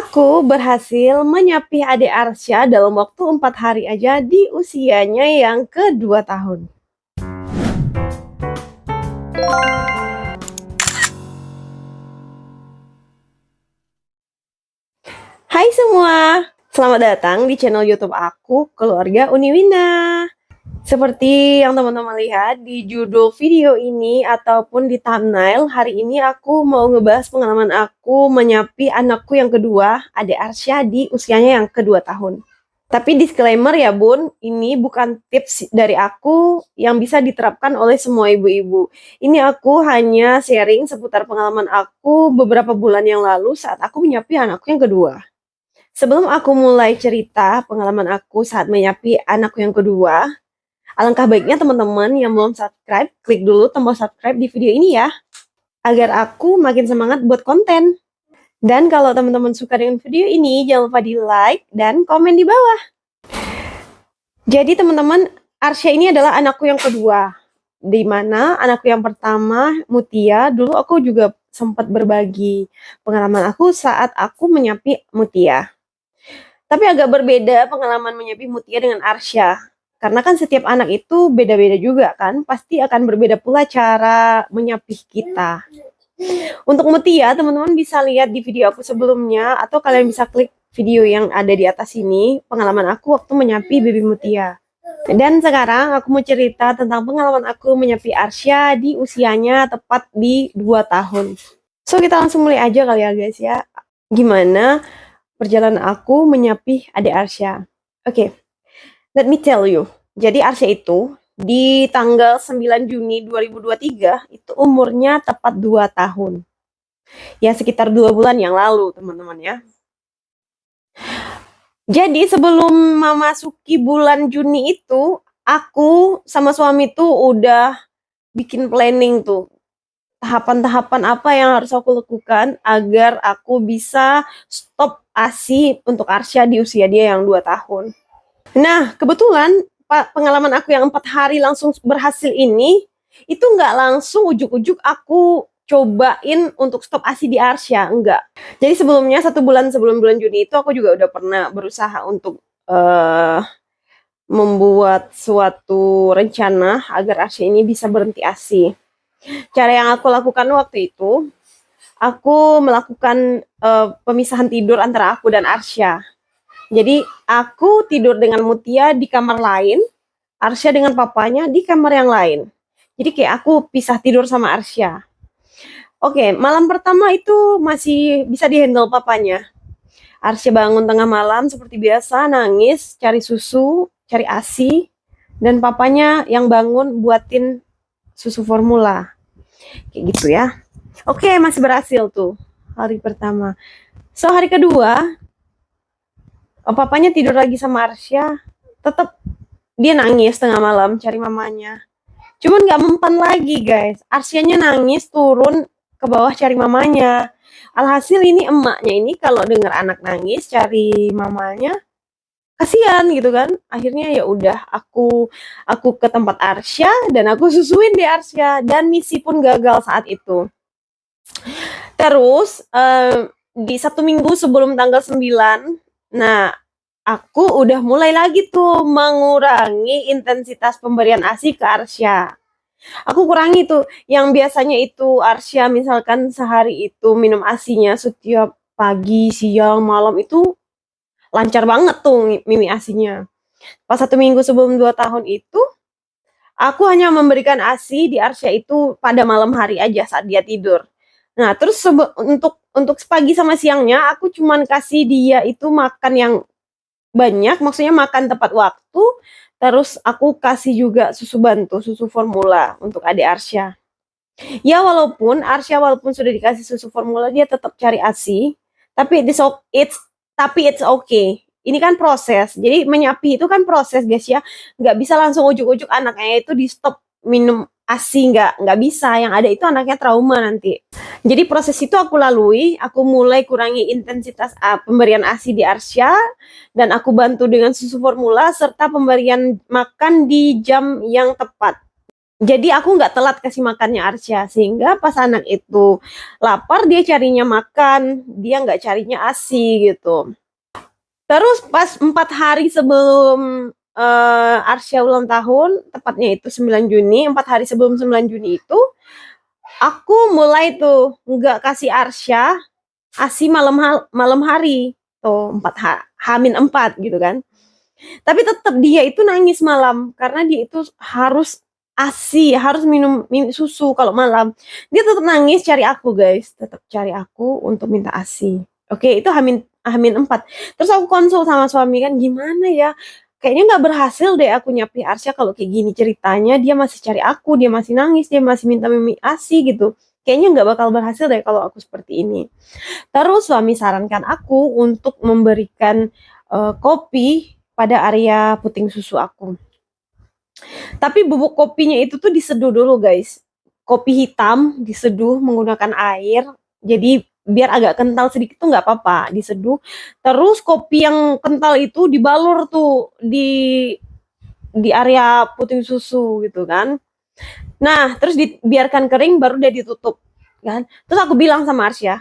Aku berhasil menyapih adik Arsya dalam waktu 4 hari aja di usianya yang kedua tahun. Hai semua, selamat datang di channel YouTube aku, Keluarga Uniwina. Seperti yang teman-teman lihat di judul video ini ataupun di thumbnail, hari ini aku mau ngebahas pengalaman aku menyapi anakku yang kedua, adik Arsya, di usianya yang kedua tahun. Tapi disclaimer ya bun, ini bukan tips dari aku yang bisa diterapkan oleh semua ibu-ibu. Ini aku hanya sharing seputar pengalaman aku beberapa bulan yang lalu saat aku menyapi anakku yang kedua. Sebelum aku mulai cerita pengalaman aku saat menyapi anakku yang kedua, alangkah baiknya teman-teman yang belum subscribe, klik dulu tombol subscribe di video ini ya, agar aku makin semangat buat konten. Dan kalau teman-teman suka dengan video ini, jangan lupa di like dan komen di bawah. Jadi teman-teman, Arsya ini adalah anakku yang kedua. Di mana anakku yang pertama, Mutia, dulu aku juga sempat berbagi pengalaman aku saat aku menyapi Mutia. Tapi agak berbeda pengalaman menyapi Mutia dengan Arsya. Karena kan setiap anak itu beda-beda juga kan, pasti akan berbeda pula cara menyapih kita. Untuk Mutia, teman-teman bisa lihat di video aku sebelumnya, atau kalian bisa klik video yang ada di atas ini, pengalaman aku waktu menyapi baby Mutia. Dan sekarang aku mau cerita tentang pengalaman aku menyapi Arsya di usianya tepat di 2 tahun. So kita langsung mulai aja kali ya guys ya. Gimana perjalanan aku menyapih adik Arsya. Oke, let me tell you. Jadi Arsya itu di tanggal 9 Juni 2023 itu umurnya tepat 2 tahun. Ya sekitar 2 bulan yang lalu teman-teman ya. Jadi sebelum memasuki bulan Juni itu, aku sama suami tuh udah bikin planning tuh. Tahapan-tahapan apa yang harus aku lakukan agar aku bisa stop ASI untuk Arsya di usia dia yang 2 tahun. Nah, kebetulan pengalaman aku yang 4 hari langsung berhasil ini, itu nggak langsung ujuk-ujuk aku cobain untuk stop ASI di Arsya, enggak. Jadi sebelumnya 1 bulan sebelum bulan Juni itu aku juga udah pernah berusaha untuk membuat suatu rencana agar Arsya ini bisa berhenti ASI. Cara yang aku lakukan waktu itu, aku melakukan pemisahan tidur antara aku dan Arsya. Jadi aku tidur dengan Mutia di kamar lain, Arsya dengan papanya di kamar yang lain. Jadi kayak aku pisah tidur sama Arsya. Oke, malam pertama itu masih bisa dihandle papanya. Arsya bangun tengah malam seperti biasa, nangis, cari susu, cari ASI, dan papanya yang bangun buatin susu formula. Kayak gitu ya. Oke, masih berhasil tuh hari pertama. So hari kedua, papanya tidur lagi sama Arsya, tetap dia nangis tengah malam cari mamanya. Cuman gak mempan lagi guys. Arsyanya nangis turun ke bawah cari mamanya. Alhasil ini emaknya ini kalau dengar anak nangis cari mamanya, kasihan gitu kan. Akhirnya ya udah aku ke tempat Arsya dan aku susuin di Arsya dan misi pun gagal saat itu. Terus di 1 minggu sebelum tanggal 9, nah aku udah mulai lagi tuh mengurangi intensitas pemberian ASI ke Arsya. Aku kurangi tuh, yang biasanya itu Arsya misalkan sehari itu minum ASInya setiap pagi, siang, malam itu lancar banget tuh minum ASInya. Pas 1 minggu sebelum 2 tahun itu, aku hanya memberikan ASI di Arsya itu pada malam hari aja saat dia tidur. Nah terus untuk pagi sama siangnya aku cuman kasih dia itu makan yang banyak, maksudnya makan tepat waktu. Terus aku kasih juga susu bantu, susu formula untuk adik Arsya. Ya walaupun Arsya sudah dikasih susu formula, dia tetap cari ASI, tapi it's okay. Ini kan proses. Jadi menyapi itu kan proses guys ya. Nggak bisa langsung ujuk-ujuk anaknya itu di stop minum ASI, nggak bisa. Yang ada itu anaknya trauma nanti. Jadi proses itu aku lalui, aku mulai kurangi intensitas pemberian ASI di Arsya, dan aku bantu dengan susu formula serta pemberian makan di jam yang tepat. Jadi aku nggak telat kasih makannya Arsya, sehingga pas anak itu lapar dia carinya makan, dia nggak carinya ASI gitu. Terus pas 4 hari sebelum Arsya ulang tahun, tepatnya itu 9 Juni, 4 hari sebelum 9 Juni itu, aku mulai tuh nggak kasih Arsya ASI malam hari tuh 4 gitu kan. Tapi tetap dia itu nangis malam karena dia itu harus ASI, harus minum susu kalau malam. Dia tetap nangis cari aku, guys. Tetap cari aku untuk minta ASI. Oke, itu Hamin 4. Terus aku konsul sama suami kan, gimana ya? Kayaknya nggak berhasil deh aku nyapi Arsya kalau kayak gini ceritanya. Dia masih cari aku, dia masih nangis, dia masih minta mimi ASI gitu. Kayaknya nggak bakal berhasil deh kalau aku seperti ini. Terus suami sarankan aku untuk memberikan kopi pada area puting susu aku. Tapi bubuk kopinya itu tuh diseduh dulu, guys. Kopi hitam diseduh menggunakan air. Jadi biar agak kental sedikit tuh nggak apa-apa, diseduh. Terus kopi yang kental itu dibalur tuh di area puting susu gitu kan. Nah, terus dibiarkan kering baru dia ditutup kan. Terus aku bilang sama Arsya,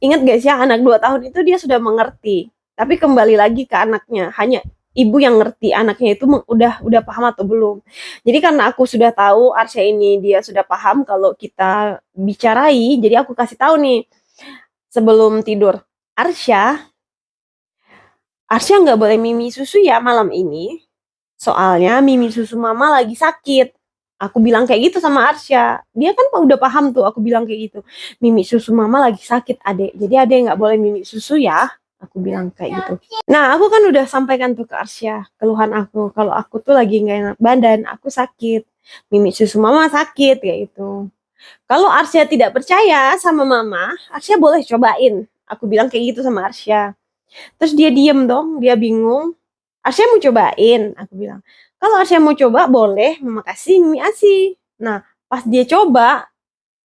ingat gak sih anak 2 tahun itu dia sudah mengerti. Tapi kembali lagi ke anaknya, hanya ibu yang ngerti anaknya itu udah paham atau belum. Jadi karena aku sudah tahu Arsya ini dia sudah paham kalau kita bicarai, jadi aku kasih tahu nih sebelum tidur. Arsya nggak boleh mimi susu ya malam ini. Soalnya mimi susu mama lagi sakit. Aku bilang kayak gitu sama Arsya. Dia kan udah paham tuh aku bilang kayak gitu. Mimi susu mama lagi sakit, adek. Jadi adek nggak boleh mimi susu ya. Aku bilang kayak gitu. Nah, aku kan udah sampaikan tuh ke Arsya keluhan aku. Kalau aku tuh lagi nggak enak badan, aku sakit. Mimi susu mama sakit kayak gitu. Kalau Arsya tidak percaya sama mama, Arsya boleh cobain. Aku bilang kayak gitu sama Arsya. Terus dia diem dong, dia bingung. Arsya mau cobain, aku bilang. Kalau Arsya mau coba, boleh mama kasih mie ASI. Nah, pas dia coba,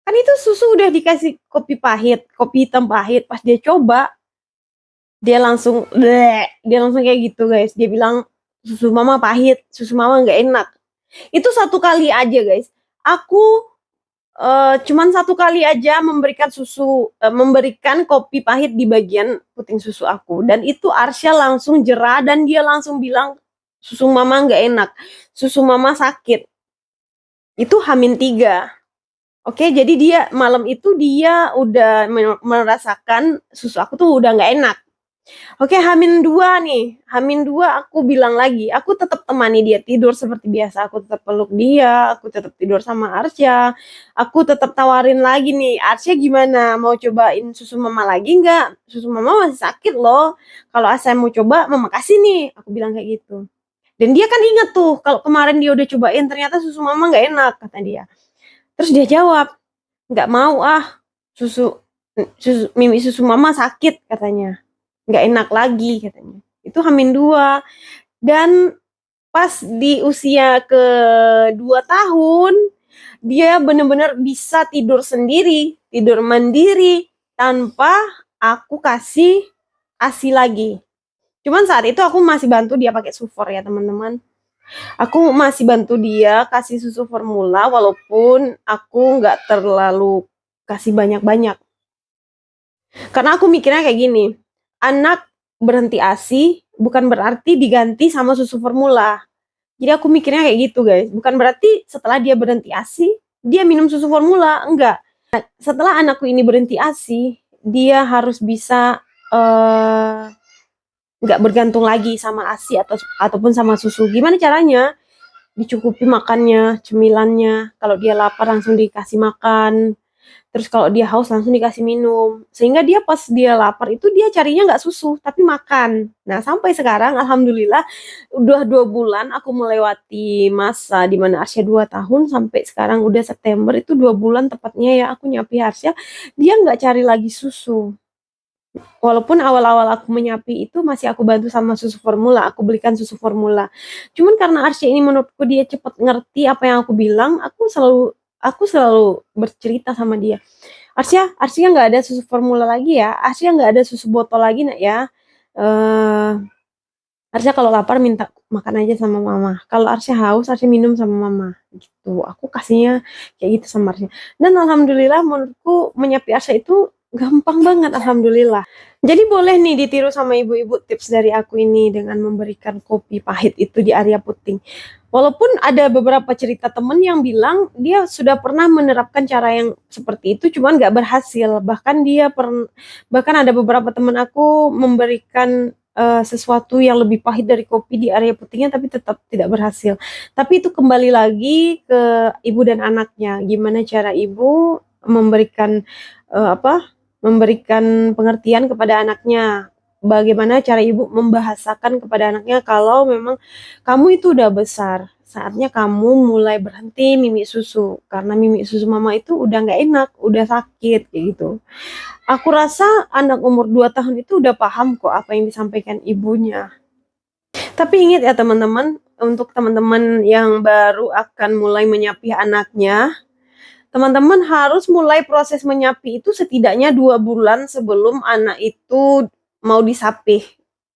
kan itu susu udah dikasih kopi pahit, kopi hitam pahit. Pas dia coba, dia langsung, bleh, dia langsung kayak gitu guys. Dia bilang, susu mama pahit, susu mama nggak enak. Itu 1 kali aja guys. Aku cuman 1 kali aja memberikan kopi pahit di bagian puting susu aku, dan itu Arsya langsung jerah dan dia langsung bilang susu mama nggak enak, susu mama sakit. Itu H-3. Oke, jadi dia malam itu dia udah merasakan susu aku tuh udah nggak enak. Oke, H-2 nih. H-2 aku bilang lagi, aku tetap temani dia tidur seperti biasa. Aku tetap peluk dia, aku tetap tidur sama Arsya. Aku tetap tawarin lagi nih, Arsya gimana? Mau cobain susu mama lagi nggak? Susu mama masih sakit loh. Kalau Arsya mau coba, mama kasih nih. Aku bilang kayak gitu. Dan dia kan inget tuh, kalau kemarin dia udah cobain, ternyata susu mama nggak enak, kata dia. Terus dia jawab, nggak mau mimi susu mama sakit katanya. Nggak enak lagi katanya. Itu H-2. Dan pas di usia ke 2 tahun, dia benar-benar bisa tidur sendiri, tidur mandiri, tanpa aku kasih ASI lagi. Cuman saat itu aku masih bantu dia pakai sufor ya teman-teman. Aku masih bantu dia kasih susu formula, walaupun aku nggak terlalu kasih banyak-banyak. Karena aku mikirnya kayak gini, anak berhenti ASI bukan berarti diganti sama susu formula. Jadi aku mikirnya kayak gitu guys, bukan berarti setelah dia berhenti ASI, dia minum susu formula, enggak. Setelah anakku ini berhenti ASI, dia harus bisa nggak bergantung lagi sama ASI ataupun sama susu. Gimana caranya? Dicukupi makannya, cemilannya. Kalau dia lapar langsung dikasih makan. Terus kalau dia haus langsung dikasih minum. Sehingga dia pas dia lapar itu dia carinya nggak susu, tapi makan. Nah sampai sekarang Alhamdulillah udah 2 bulan aku melewati masa dimana Arsya 2 tahun sampai sekarang udah September, itu 2 bulan tepatnya ya aku nyapi Arsya. Dia nggak cari lagi susu. Walaupun awal-awal aku menyapi itu masih aku bantu sama susu formula, aku belikan susu formula. Cuman karena Arsya ini menurutku dia cepat ngerti apa yang aku bilang, aku selalu bercerita sama dia. Arsya nggak ada susu formula lagi ya, Arsya nggak ada susu botol lagi nak ya. Arsya kalau lapar minta makan aja sama mama. Kalau Arsya haus, Arsya minum sama mama. Gitu. Aku kasihnya kayak gitu sama Arsya. Dan alhamdulillah menurutku menyapi Arsya itu gampang banget, alhamdulillah. Jadi boleh nih ditiru sama ibu-ibu tips dari aku ini dengan memberikan kopi pahit itu di area puting. Walaupun ada beberapa cerita temen yang bilang dia sudah pernah menerapkan cara yang seperti itu, cuman nggak berhasil. Bahkan ada beberapa temen aku memberikan sesuatu yang lebih pahit dari kopi di area putingnya, tapi tetap tidak berhasil. Tapi itu kembali lagi ke ibu dan anaknya. Gimana cara ibu memberikan memberikan pengertian kepada anaknya. Bagaimana cara ibu membahasakan kepada anaknya kalau memang kamu itu udah besar, saatnya kamu mulai berhenti mimi susu. Karena mimi susu mama itu udah nggak enak, udah sakit, kayak gitu. Aku rasa anak umur 2 tahun itu udah paham kok apa yang disampaikan ibunya. Tapi ingat ya teman-teman, untuk teman-teman yang baru akan mulai menyapih anaknya, teman-teman harus mulai proses menyapi itu setidaknya 2 bulan sebelum anak itu mau disapih.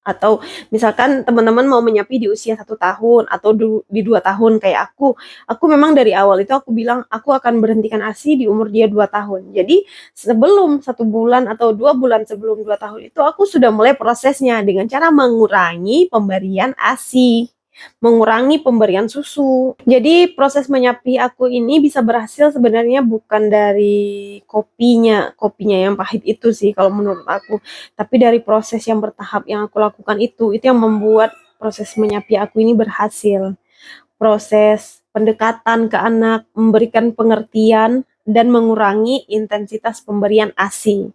Atau misalkan teman-teman mau menyapi di usia 1 tahun atau di 2 tahun kayak aku memang dari awal itu aku bilang aku akan berhentikan ASI di umur dia 2 tahun. Jadi sebelum 1 bulan atau 2 bulan sebelum 2 tahun itu aku sudah mulai prosesnya dengan cara mengurangi pemberian ASI, mengurangi pemberian susu. Jadi proses menyapi aku ini bisa berhasil sebenarnya bukan dari kopinya yang pahit itu sih kalau menurut aku, tapi dari proses yang bertahap yang aku lakukan itu yang membuat proses menyapi aku ini berhasil. Proses pendekatan ke anak, memberikan pengertian dan mengurangi intensitas pemberian ASI.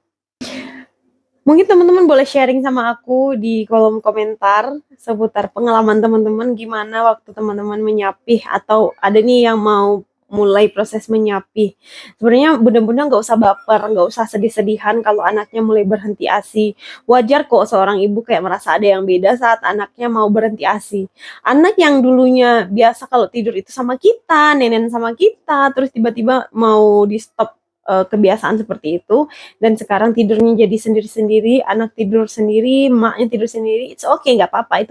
Mungkin teman-teman boleh sharing sama aku di kolom komentar seputar pengalaman teman-teman gimana waktu teman-teman menyapih atau ada nih yang mau mulai proses menyapih. Sebenarnya bunda-bunda nggak usah baper, nggak usah sedih-sedihan kalau anaknya mulai berhenti ASI. Wajar kok seorang ibu kayak merasa ada yang beda saat anaknya mau berhenti ASI. Anak yang dulunya biasa kalau tidur itu sama kita, nenek sama kita, terus tiba-tiba mau di stop kebiasaan seperti itu, dan sekarang tidurnya jadi sendiri-sendiri, anak tidur sendiri, maknya tidur sendiri, it's okay, nggak apa-apa,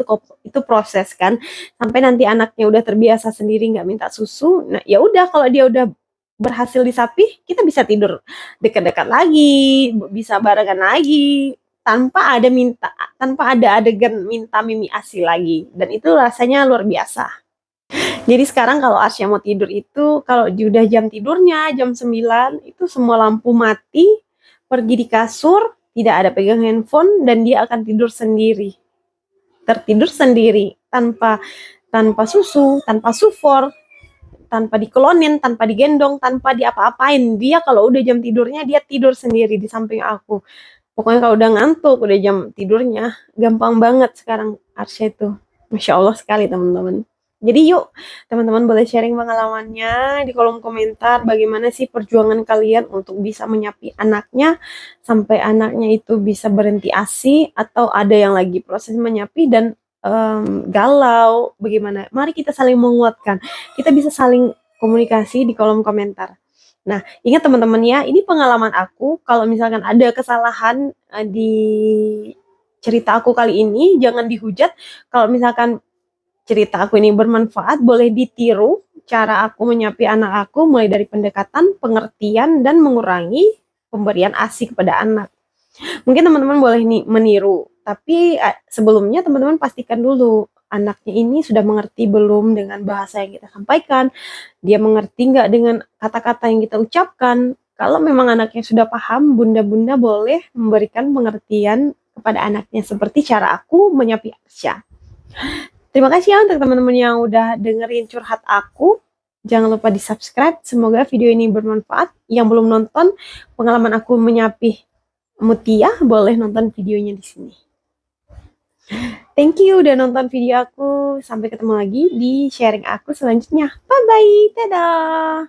itu proses kan, sampai nanti anaknya udah terbiasa sendiri nggak minta susu. Nah ya udah, kalau dia udah berhasil disapih, kita bisa tidur dekat-dekat lagi, bisa barengan lagi, tanpa ada adegan minta mimi ASI lagi, dan itu rasanya luar biasa. Jadi sekarang kalau Arsya mau tidur itu, kalau udah jam tidurnya, jam 9, itu semua lampu mati, pergi di kasur, tidak ada pegang handphone, dan dia akan tidur sendiri. Tertidur sendiri, tanpa susu, tanpa sufor, tanpa dikelonin, tanpa digendong, tanpa diapa-apain. Dia kalau udah jam tidurnya, dia tidur sendiri di samping aku. Pokoknya kalau udah ngantuk, udah jam tidurnya, gampang banget sekarang Arsya itu. Masya Allah sekali teman-teman. Jadi yuk teman-teman boleh sharing pengalamannya di kolom komentar, bagaimana sih perjuangan kalian untuk bisa menyapi anaknya sampai anaknya itu bisa berhenti ASI, atau ada yang lagi proses menyapi dan galau, bagaimana? Mari kita saling menguatkan, kita bisa saling komunikasi di kolom komentar. Nah, ingat teman-teman ya, ini pengalaman aku. Kalau misalkan ada kesalahan di cerita aku kali ini, jangan dihujat. Kalau misalkan cerita aku ini bermanfaat, boleh ditiru cara aku menyapi anak aku, mulai dari pendekatan, pengertian, dan mengurangi pemberian ASI kepada anak. Mungkin teman-teman boleh meniru, tapi sebelumnya teman-teman pastikan dulu anaknya ini sudah mengerti belum dengan bahasa yang kita sampaikan, dia mengerti nggak dengan kata-kata yang kita ucapkan. Kalau memang anaknya sudah paham, bunda-bunda boleh memberikan pengertian kepada anaknya seperti cara aku menyapi Arsya. Terima kasih ya untuk teman-teman yang udah dengerin curhat aku. Jangan lupa di subscribe, semoga video ini bermanfaat. Yang belum nonton pengalaman aku menyapih Mutia, boleh nonton videonya di sini. Thank you udah nonton video aku. Sampai ketemu lagi di sharing aku selanjutnya. Bye-bye. Dadah.